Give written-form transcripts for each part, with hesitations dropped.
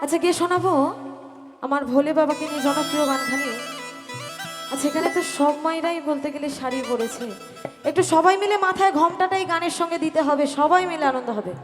আচ্ছা গিয়ে শোনাবো আমার ভোলে বাবাকে নিয়ে জনপ্রিয় গানখানি। আচ্ছা এখানে তো সব মায়েরাই বলতে গেলে শাড়ি পরেছে, একটু সবাই মিলে মাথায় ঘোমটাটাই গানের সঙ্গে দিতে হবে, সবাই মিলে আনন্দ হবে।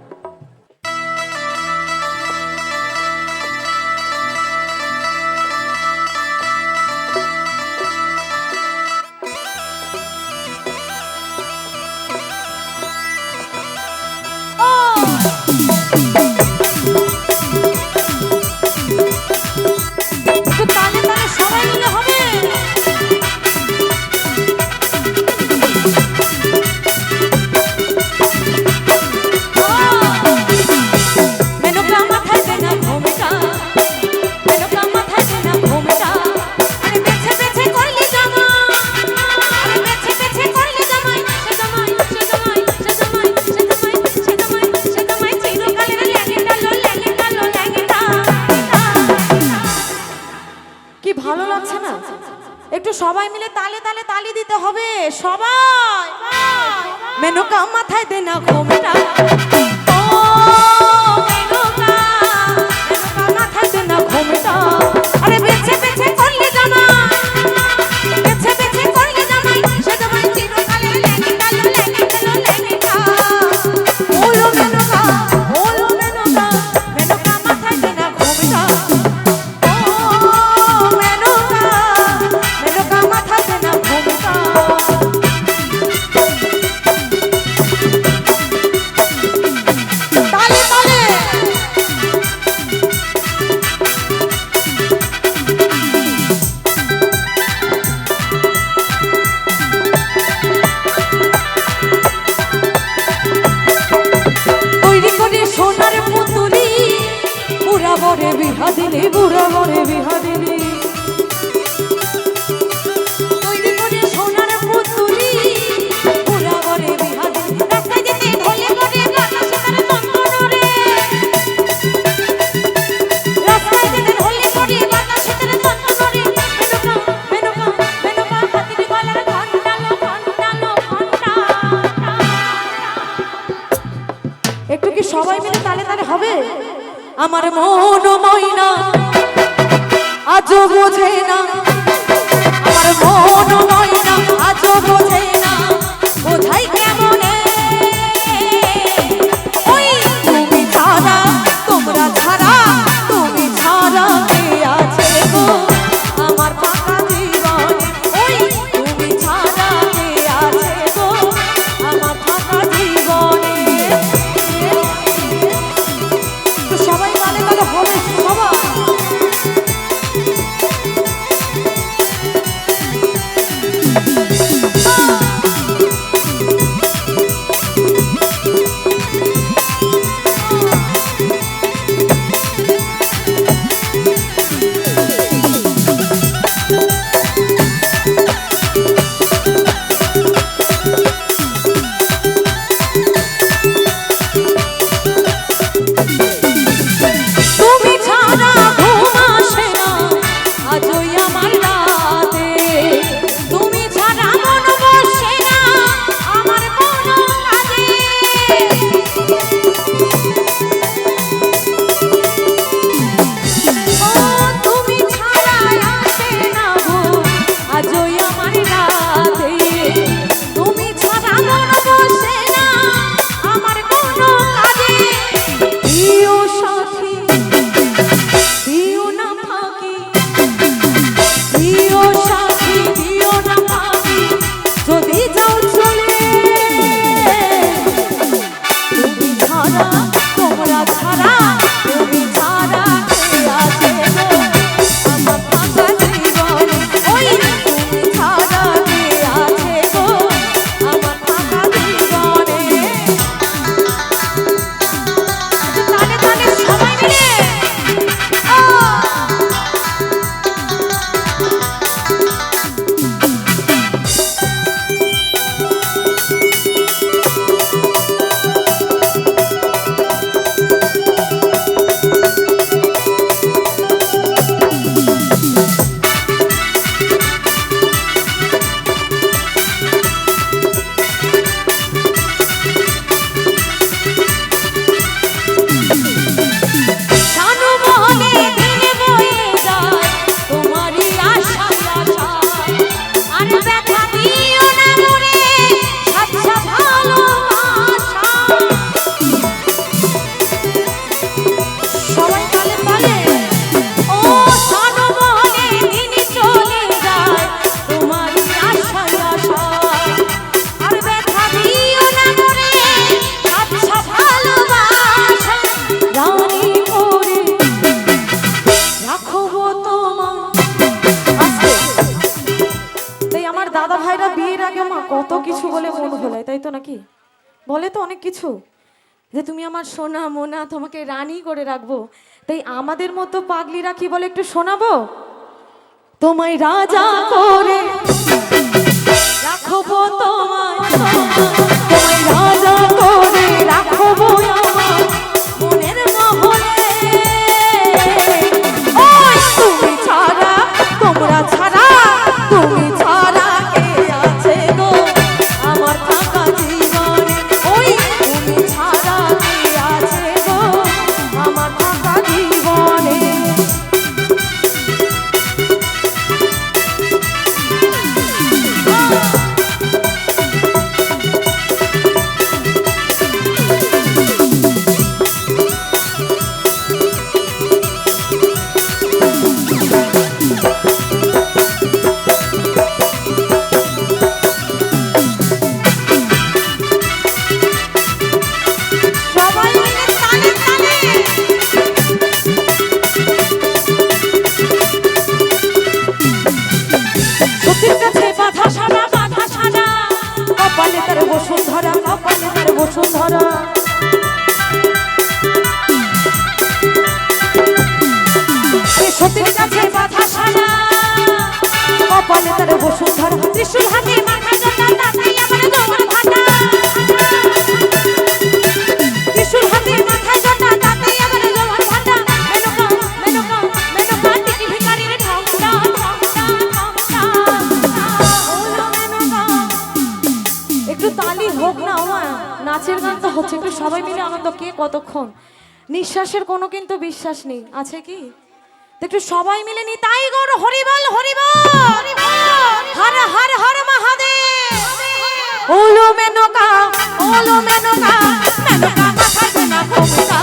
একটু সবাই মিলে তালে তালে তালি দিতে হবে সবাই। মেনকা মাথায় দে না ঘোমটা, ও মেনকা মেনকা মাথায় দে না ঘোমটা, আরে বেছে বেছে করলে জামাই, বেছে বেছে করলে জামাই, সে জামাই চিরকালে লেগে গেল লেগে গেল লেগেটা। ওলো মেনকা মেনকা মাথায় দে না ঘোমটা, বিহা দিলি বুড়া বরে বিহা দিলি, তৈরি করে সোনার পুতুলি বুড়া বরে বিহা দিলি, রাস্তায় যেতে ঢলে করে বাতাসে তার চন্দনরে, রাস্তায় যেতে ঢলে করে বাতাসে তার চন্দনরে। মেনকা মেনকা মেনকা হাতির গলার ঘন্টা লো ঘন্টা লো ঘন্টা। একটু কি সবাই মিলে তালে তালে হবে? আমার মন ময়না আজও বোঝে না, আমার মন ময়না আজও বোঝে না, বোঝাই কেমনে ওই তুমি ছাড়া, তোমরা ছাড়া, তুমি ছাড়া কে আছে গো আমার ফাঁকা জীবনে, ওই তুমি ছাড়া কে আছে গো আমার ফাঁকা জীবনে। সবাই তালে তালে হবে সবাই। নাকি? বলে তো অনেক কিছু, যে তুমি আমার সোনা মোনা, তোমাকে রানী করে রাখবো। তাই আমাদের মতো পাগলিরা কি বলে একটু শোনাবো? তোমায় রাজা করে রাখবো, তোমায় রাজা করে রাখবো আমার মনের মহলে। ওই তুমি ছাড়া, তোমরা ছাড়া, তুমি ছাড়া কে আছে গো আমার থাকা জীবনে? ওই তুমি ছাড়া কে আছে গো আমার থাকা জীবনে? কপালে তার বসুন্ধরা, কপালে তার বসুন্ধরা। সতীর কাছে বাধা সারা, কপালে তার বসুন্ধরা। ত্রিশূল হাতে মাথা জটা, তাতেই আমার জোয়ার ভাটা। ত্রিশূল হাতে মাথা জটা, তাতেই আমার জোয়ার ভাটা। মেনকা মেনকা মেনকা টিকি ভিখারির ঠংটা ঠংটা ঠংটা। ওলো মেনকা, একটু তালি হোক না আমার। নাচের গান তো হচ্ছে, একটু সবাই মিলে আনন্দ। কে কতক্ষণ? নিঃশ্বাসের কোনো কিন্তু বিশ্বাস নেই, আছে কি? একটু সবাই মিলে নি তাই গৌর হরিবল হরিবল, হর হর হর মহাদেব। ওলো মেনকা, ওলো মেনকা, মেনকা মাথা দেনা ঘোমটা।